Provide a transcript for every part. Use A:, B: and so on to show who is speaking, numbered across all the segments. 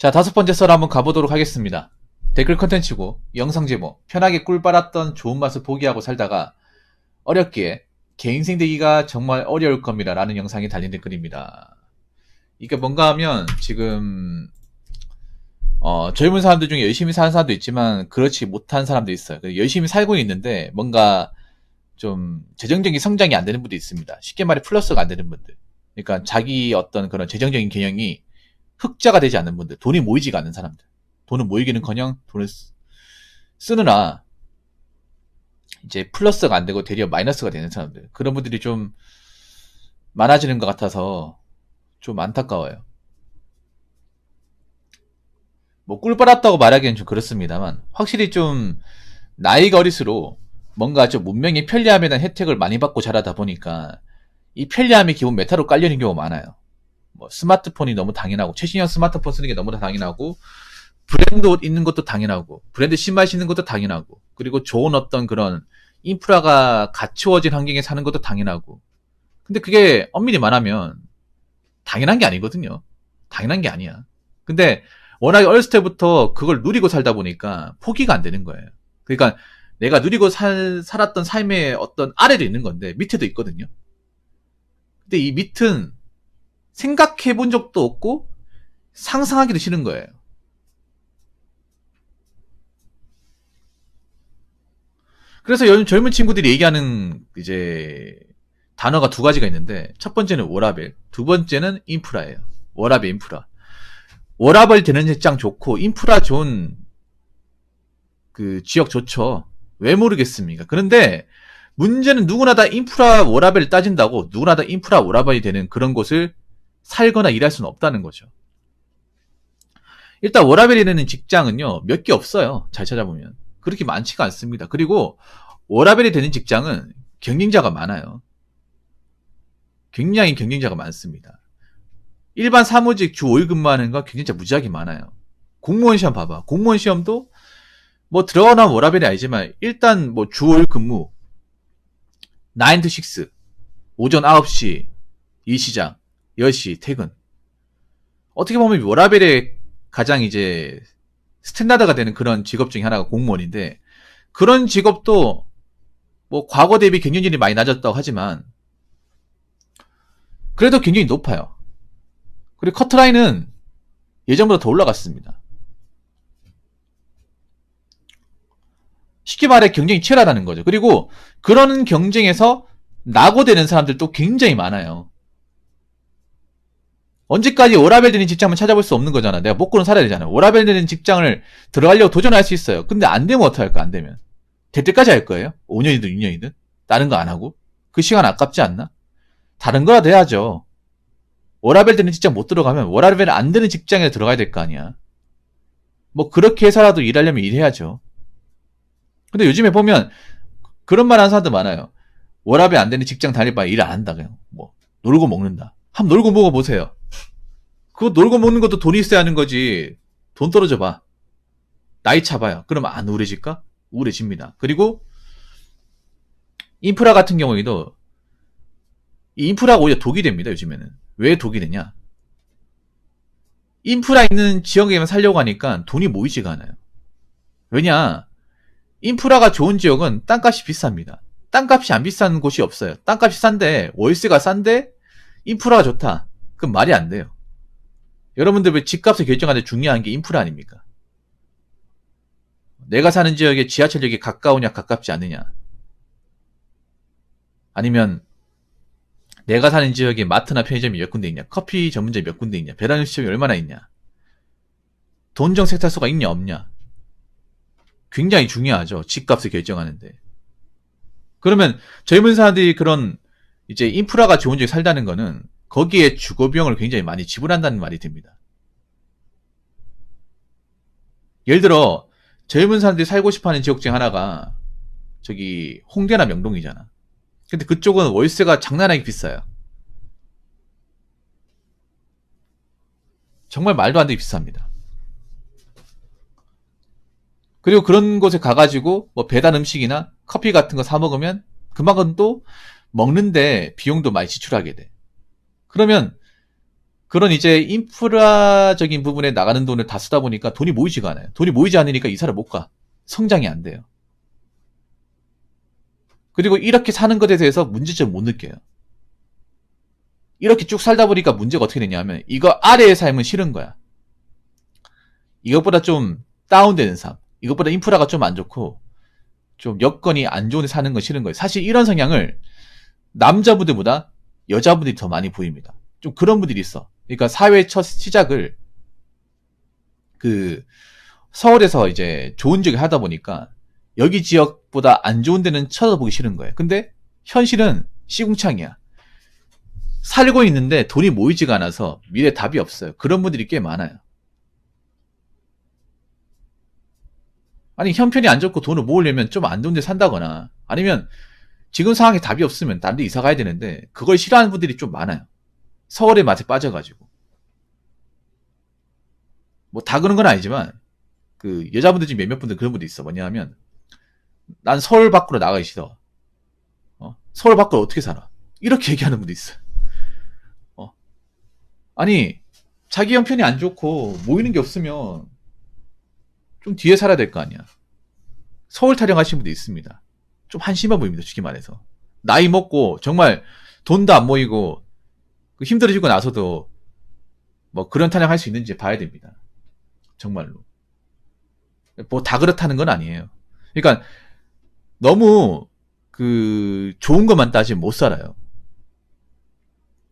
A: 자, 5번째 썰 한번 가보도록 하겠습니다. 댓글 컨텐츠고 영상 제목 편하게 꿀 빨았던 좋은 맛을 포기하고 살다가 어렵기에 개인생 되기가 정말 어려울 겁니다 라는 영상이 달린 댓글입니다. 이게 뭔가 하면 지금 젊은 사람들 중에 열심히 사는 사람도 있지만 그렇지 못한 사람도 있어요. 열심히 살고 있는데 뭔가 좀 재정적인 성장이 안 되는 분도 있습니다. 쉽게 말해 플러스가 안 되는 분들. 그러니까 자기 어떤 그런 재정적인 개념이 흑자가 되지 않는 분들, 돈이 모이지가 않는 사람들, 돈은 모이기는커녕 돈을 쓰느라 이제 플러스가 안 되고 되려 마이너스가 되는 사람들, 그런 분들이 좀 많아지는 것 같아서 좀 안타까워요. 뭐 꿀 빨았다고 말하기엔 좀 그렇습니다만 확실히 좀 나이가 어릴수록 뭔가 좀 문명의 편리함에 대한 혜택을 많이 받고 자라다 보니까 이 편리함이 기본 메타로 깔려있는 경우가 많아요. 뭐 스마트폰이 너무 당연하고, 최신형 스마트폰 쓰는 게 너무 당연하고, 브랜드 옷 입는 것도 당연하고, 브랜드 신발 신는 것도 당연하고, 그리고 좋은 어떤 그런 인프라가 갖추어진 환경에 사는 것도 당연하고. 근데 그게 엄밀히 말하면 당연한 게 아니거든요. 당연한 게 아니야. 근데 워낙에 어렸을 때부터 그걸 누리고 살다 보니까 포기가 안 되는 거예요. 그러니까 내가 누리고 살았던 삶의 어떤 아래도 있는 건데 밑에도 있거든요. 근데 이 밑은 생각해 본 적도 없고 상상하기도 싫은 거예요. 그래서 요즘 젊은 친구들이 얘기하는 이제 단어가 두 가지가 있는데, 첫 번째는 워라밸, 두 번째는 인프라예요. 워라밸, 인프라. 워라밸 되는 직장 좋고 인프라 좋은 그 지역 좋죠. 왜 모르겠습니까? 그런데 문제는 누구나 다 인프라 워라밸을 따진다고 누구나 다 인프라 워라밸이 되는 그런 곳을 살거나 일할 수는 없다는 거죠. 일단 워라밸이 되는 직장은요, 몇 개 없어요. 잘 찾아보면. 그렇게 많지가 않습니다. 그리고 워라밸이 되는 직장은 경쟁자가 많아요. 굉장히 경쟁자가 많습니다. 일반 사무직 주 5일 근무하는 거 경쟁자 무지하게 많아요. 공무원 시험 봐봐. 공무원 시험도 뭐 들어가나 워라밸이 아니지만 일단 뭐 주 5일 근무 9 to 6 오전 9시 일시장 10시 퇴근. 어떻게 보면 워라밸의 가장 이제 스탠다드가 되는 그런 직업 중에 하나가 공무원인데, 그런 직업도 뭐 과거 대비 경쟁률이 많이 낮았다고 하지만 그래도 굉장히 높아요. 그리고 커트라인은 예전보다 더 올라갔습니다. 쉽게 말해 경쟁이 치열하다는 거죠. 그리고 그런 경쟁에서 낙오되는 사람들도 굉장히 많아요. 언제까지 워라밸 되는 직장만 찾아볼 수 없는 거잖아. 내가 먹고는 살아야 되잖아. 워라밸 되는 직장을 들어가려고 도전할 수 있어요. 근데 안 되면 어떡할까? 안 되면 될 때까지 할 거예요. 5년이든 6년이든 다른 거 안 하고. 그 시간 아깝지 않나? 다른 거라도 해야죠. 워라밸 되는 직장 못 들어가면 워라밸 안 되는 직장에 들어가야 될 거 아니야. 뭐 그렇게 해서라도 일하려면 일해야죠. 근데 요즘에 보면 그런 말 하는 사람도 많아요. 워라밸 안 되는 직장 다닐 바에 일 안 한다. 그냥 뭐 놀고 먹는다. 한번 놀고 먹어보세요. 그거 놀고 먹는 것도 돈이 있어야 하는 거지. 돈 떨어져 봐. 나이 차봐요. 그러면 안 우울해질까? 우울해집니다. 그리고 인프라 같은 경우에도 이 인프라가 오히려 독이 됩니다. 요즘에는. 왜 독이 되냐? 인프라 있는 지역에만 살려고 하니까 돈이 모이지가 않아요. 왜냐? 인프라가 좋은 지역은 땅값이 비쌉니다. 땅값이 안 비싼 곳이 없어요. 땅값이 싼데 월세가 싼데 인프라가 좋다. 그럼 말이 안 돼요. 여러분들 왜 집값을 결정하는데 중요한 게 인프라 아닙니까? 내가 사는 지역에 지하철역이 가까우냐 가깝지 않느냐, 아니면 내가 사는 지역에 마트나 편의점이 몇 군데 있냐, 커피 전문점이 몇 군데 있냐, 배달 음식점이 얼마나 있냐, 돈정 세탁소가 있냐 없냐, 굉장히 중요하죠. 집값을 결정하는데. 그러면 젊은 사람들이 그런 이제 인프라가 좋은 지역에 살다는 거는 거기에 주거 비용을 굉장히 많이 지불한다는 말이 됩니다. 예를 들어 젊은 사람들이 살고 싶어하는 지역 중에 하나가 저기 홍대나 명동이잖아. 근데 그쪽은 월세가 장난하게 비싸요. 정말 말도 안 되게 비쌉니다. 그리고 그런 곳에 가가지고 뭐 배달 음식이나 커피 같은 거 사 먹으면 그만큼 또 먹는데 비용도 많이 지출하게 돼. 그러면 그런 이제 인프라적인 부분에 나가는 돈을 다 쓰다 보니까 돈이 모이지가 않아요. 돈이 모이지 않으니까 이사를 못 가. 성장이 안 돼요. 그리고 이렇게 사는 것에 대해서 문제점을 못 느껴요. 이렇게 쭉 살다 보니까 문제가 어떻게 되냐면 이거 아래의 삶은 싫은 거야. 이것보다 좀 다운되는 삶. 이것보다 인프라가 좀 안 좋고 좀 여건이 안 좋은 데 사는 건 싫은 거예요. 사실 이런 성향을 남자분들보다 여자분들이 더 많이 보입니다. 좀 그런 분들이 있어. 그러니까 사회 첫 시작을 그 서울에서 이제 좋은 지역에 하다 보니까 여기 지역보다 안 좋은 데는 쳐다보기 싫은 거예요. 근데 현실은 시궁창이야. 살고 있는데 돈이 모이지가 않아서 미래 답이 없어요. 그런 분들이 꽤 많아요. 아니 형편이 안 좋고 돈을 모으려면 좀 안 좋은 데 산다거나 아니면 지금 상황에 답이 없으면 다른 데 이사 가야 되는데 그걸 싫어하는 분들이 좀 많아요. 서울의 맛에 빠져가지고. 뭐 다 그런 건 아니지만 그 여자분들 중에 몇몇 분들 그런 분도 있어. 뭐냐면 난 서울 밖으로 나가기 싫어. 서울 밖으로 어떻게 살아? 이렇게 얘기하는 분도 있어. 아니 자기 형편이 안 좋고 모이는 게 없으면 좀 뒤에 살아야 될 거 아니야. 서울 타령하시는 분도 있습니다. 좀 한심해 보입니다. 솔직히 말해서. 나이 먹고 정말 돈도 안 모이고 힘들어지고 나서도 뭐 그런 타령할 수 있는지 봐야 됩니다. 정말로. 뭐 다 그렇다는 건 아니에요. 그러니까 너무 그 좋은 것만 따지면 못 살아요.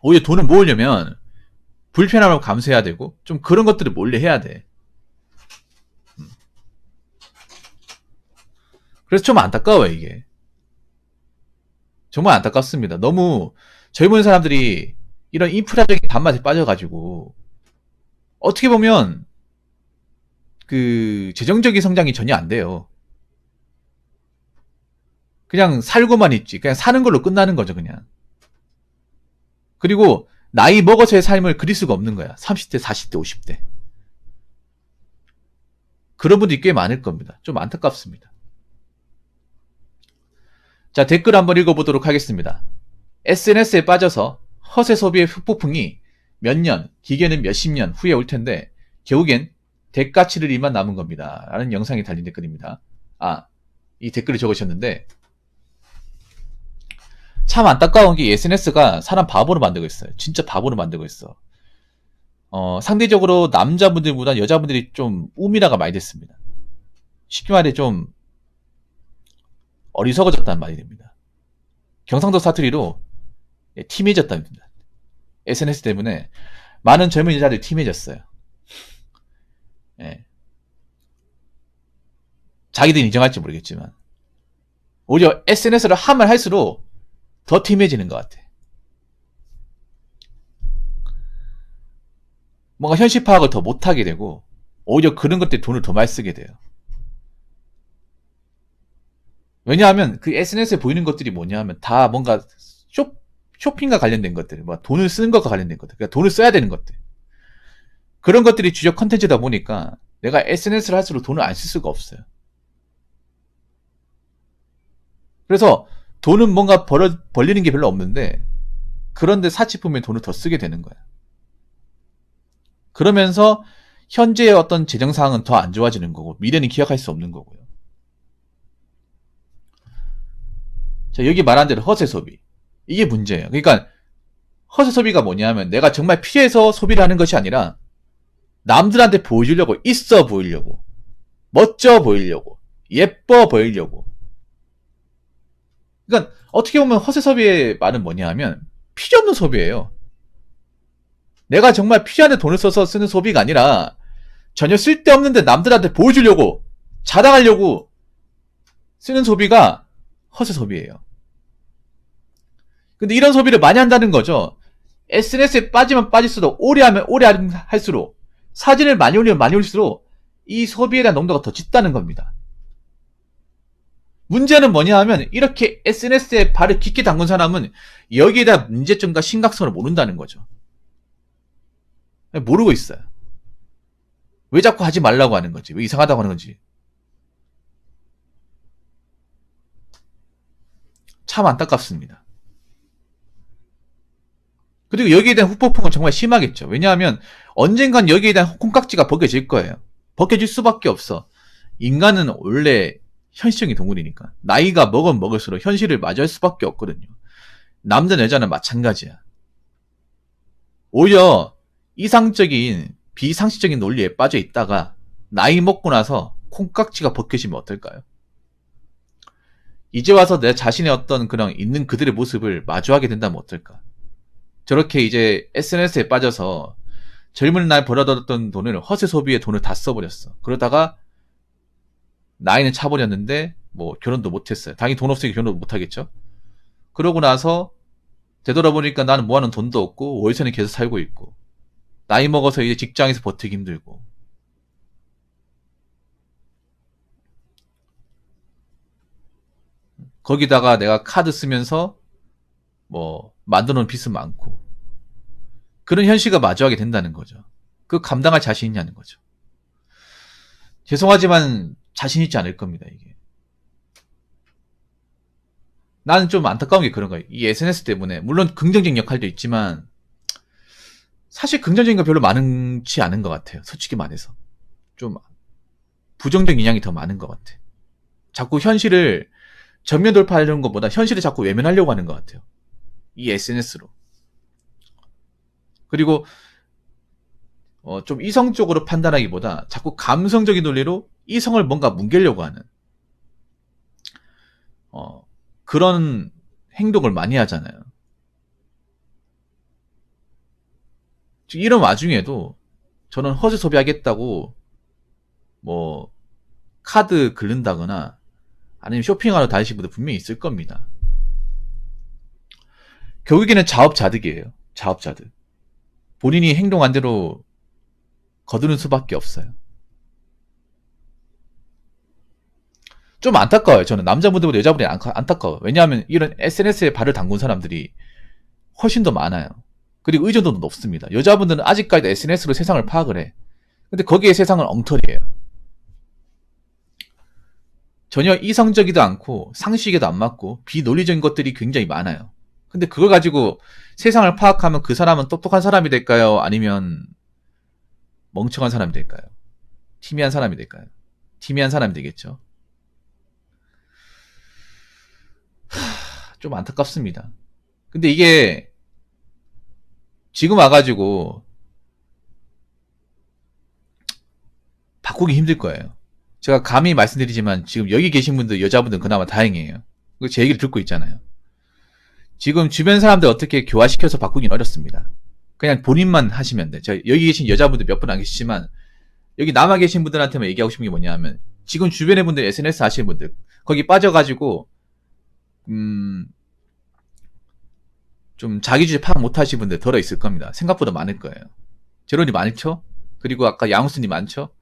A: 오히려 돈을 모으려면 불편함을 감수해야 되고 좀 그런 것들을 몰래 해야 돼. 그래서 좀 안타까워요 이게. 정말 안타깝습니다. 너무 젊은 사람들이 이런 인프라적인 단맛에 빠져가지고 어떻게 보면 그 재정적인 성장이 전혀 안 돼요. 그냥 살고만 있지. 그냥 사는 걸로 끝나는 거죠 그냥. 그리고 나이 먹어서의 삶을 그릴 수가 없는 거야. 30대, 40대, 50대. 그런 분들이 꽤 많을 겁니다. 좀 안타깝습니다. 자, 댓글 한번 읽어보도록 하겠습니다. SNS에 빠져서 허세 소비의 흑폭풍이 몇 년, 기계는 몇십 년 후에 올 텐데 결국엔 대가 치를 일만 남은 겁니다. 라는 영상이 달린 댓글입니다. 아, 이 댓글을 적으셨는데 참 안타까운 게 SNS가 사람 바보로 만들고 있어요. 진짜 바보로 만들고 있어. 상대적으로 남자분들보다 여자분들이 좀 우미라가 많이 됐습니다. 쉽게 말해 좀 어리석어졌다는 말이 됩니다. 경상도 사투리로 팀해졌답니다. SNS 때문에 많은 젊은 여자들이 팀해졌어요. 예. 자기들이 인정할지 모르겠지만 오히려 SNS를 하면 할수록 더 팀해지는 것 같아. 뭔가 현실 파악을 더 못하게 되고 오히려 그런 것들에 돈을 더 많이 쓰게 돼요. 왜냐하면 그 SNS에 보이는 것들이 뭐냐 하면 다 뭔가 쇼핑과 관련된 것들, 뭐 돈을 쓰는 것과 관련된 것들, 그러니까 돈을 써야 되는 것들. 그런 것들이 주력 컨텐츠다 보니까 내가 SNS를 할수록 돈을 안 쓸 수가 없어요. 그래서 돈은 뭔가 벌리는 게 별로 없는데 그런데 사치품에 돈을 더 쓰게 되는 거야. 그러면서 현재의 어떤 재정 상황은 더 안 좋아지는 거고 미래는 기약할 수 없는 거고요. 자, 여기 말한 대로 허세 소비. 이게 문제예요. 그러니까 허세 소비가 뭐냐면 내가 정말 필요해서 소비를 하는 것이 아니라 남들한테 보여주려고, 있어 보이려고, 멋져 보이려고, 예뻐 보이려고. 그러니까 어떻게 보면 허세 소비의 말은 뭐냐 하면 필요 없는 소비예요. 내가 정말 필요한데 돈을 써서 쓰는 소비가 아니라 전혀 쓸데없는데 남들한테 보여주려고, 자랑하려고 쓰는 소비가 허세 소비예요. 근데 이런 소비를 많이 한다는 거죠. SNS에 빠지면 빠질수록 오래 하면 오래 할수록 사진을 많이 올리면 많이 올릴수록 이 소비에 대한 농도가 더 짙다는 겁니다. 문제는 뭐냐 하면 이렇게 SNS에 발을 깊게 담근 사람은 여기에 대한 문제점과 심각성을 모른다는 거죠. 모르고 있어요. 왜 자꾸 하지 말라고 하는 거지? 왜 이상하다고 하는 건지. 참 안타깝습니다. 그리고 여기에 대한 후폭풍은 정말 심하겠죠. 왜냐하면 언젠간 여기에 대한 콩깍지가 벗겨질 거예요. 벗겨질 수밖에 없어. 인간은 원래 현실적인 동물이니까. 나이가 먹을수록 현실을 맞이할 수밖에 없거든요. 남자 여자는 마찬가지야. 오히려 이상적인 비상식적인 논리에 빠져 있다가 나이 먹고 나서 콩깍지가 벗겨지면 어떨까요? 이제 와서 내 자신의 어떤 그런 있는 그들의 모습을 마주하게 된다면 어떨까? 저렇게 이제 SNS에 빠져서 젊은 날 벌어뒀던 돈을 허세 소비에 돈을 다 써버렸어. 그러다가 나이는 차버렸는데 뭐 결혼도 못했어요. 당연히 돈 없으니까 결혼도 못하겠죠. 그러고 나서 되돌아보니까 나는 모아놓은 돈도 없고 월세는 계속 살고 있고 나이 먹어서 이제 직장에서 버티기 힘들고 거기다가 내가 카드 쓰면서 뭐 만들어놓은 빚은 많고 그런 현실과 마주하게 된다는 거죠. 그 감당할 자신 있냐는 거죠. 죄송하지만 자신 있지 않을 겁니다. 이게 나는 좀 안타까운 게 그런 거예요. 이 SNS 때문에 물론 긍정적인 역할도 있지만 사실 긍정적인 거 별로 많지 않은 것 같아요. 솔직히 말해서 좀 부정적인 영향이 더 많은 것 같아. 자꾸 현실을 전면 돌파하려는 것보다 현실을 자꾸 외면하려고 하는 것 같아요. 이 SNS로. 그리고 좀 이성적으로 판단하기보다 자꾸 감성적인 논리로 이성을 뭔가 뭉개려고 하는 그런 행동을 많이 하잖아요. 이런 와중에도 저는 허세 소비하겠다고 뭐 카드 긁는다거나 아니면 쇼핑하러 다니시는 분들 분명히 있을 겁니다. 결국에는 자업자득이에요. 자업자득. 본인이 행동한 대로 거두는 수밖에 없어요. 좀 안타까워요. 저는 남자분들보다 여자분이 안타까워요. 왜냐하면 이런 SNS에 발을 담근 사람들이 훨씬 더 많아요. 그리고 의존도도 높습니다. 여자분들은 아직까지도 SNS로 세상을 파악을 해. 근데 거기에 세상은 엉터리예요. 전혀 이성적이도 않고 상식에도 안 맞고 비논리적인 것들이 굉장히 많아요. 근데 그걸 가지고 세상을 파악하면 그 사람은 똑똑한 사람이 될까요? 아니면 멍청한 사람이 될까요? 티미한 사람이 될까요? 티미한 사람이 되겠죠. 좀 안타깝습니다. 근데 이게 지금 와가지고 바꾸기 힘들 거예요. 제가 감히 말씀드리지만 지금 여기 계신 분들 여자분들은 그나마 다행이에요. 제 얘기를 듣고 있잖아요. 지금 주변 사람들 어떻게 교화시켜서 바꾸긴 어렵습니다. 그냥 본인만 하시면 돼. 여기 계신 여자분들 몇 분 안 계시지만 여기 남아 계신 분들한테만 얘기하고 싶은 게 뭐냐면 지금 주변의 분들 SNS 하시는 분들 거기 빠져가지고 좀 자기 주제 파악 못 하시는 분들 덜어 있을 겁니다. 생각보다 많을 거예요. 제론이 많죠? 그리고 아까 양호스님 많죠?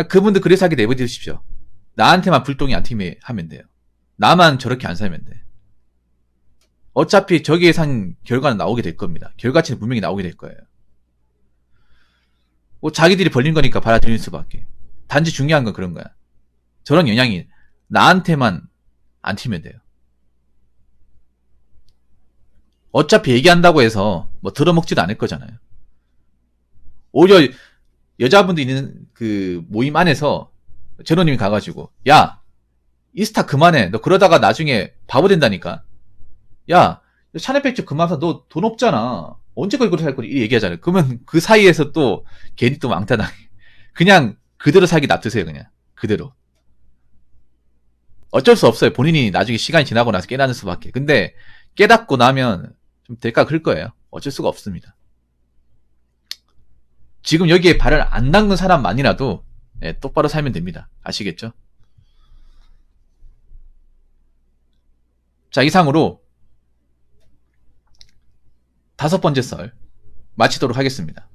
A: 그분들 그래서 하게 내버려두십시오. 나한테만 불똥이 안 튀면 하면 돼요. 나만 저렇게 안 살면 돼. 어차피 저기 예상 결과는 나오게 될 겁니다. 결과치는 분명히 나오게 될 거예요. 뭐 자기들이 벌린 거니까 받아들일 수밖에. 단지 중요한 건 그런 거야. 저런 영향이 나한테만 안 튀면 돼요. 어차피 얘기한다고 해서 뭐 들어먹지도 않을 거잖아요. 오히려 여자분들 있는 그 모임 안에서 제노님이 가가지고 야 인스타 그만해. 너 그러다가 나중에 바보 된다니까. 야 샤넬 백주 그만 사. 너 돈 없잖아. 언제까지 그렇게 살 거지? 이 얘기하잖아요. 그러면 그 사이에서 또 괜히 또 왕따당해. 그냥 그대로 살기 놔두세요. 그냥 그대로. 어쩔 수 없어요. 본인이 나중에 시간이 지나고 나서 깨닫는 수밖에. 근데 깨닫고 나면 좀 대가가 클 거예요. 어쩔 수가 없습니다. 지금 여기에 발을 안 담근 사람만이라도 똑바로 살면 됩니다. 아시겠죠? 자, 이상으로 5번째 썰 마치도록 하겠습니다.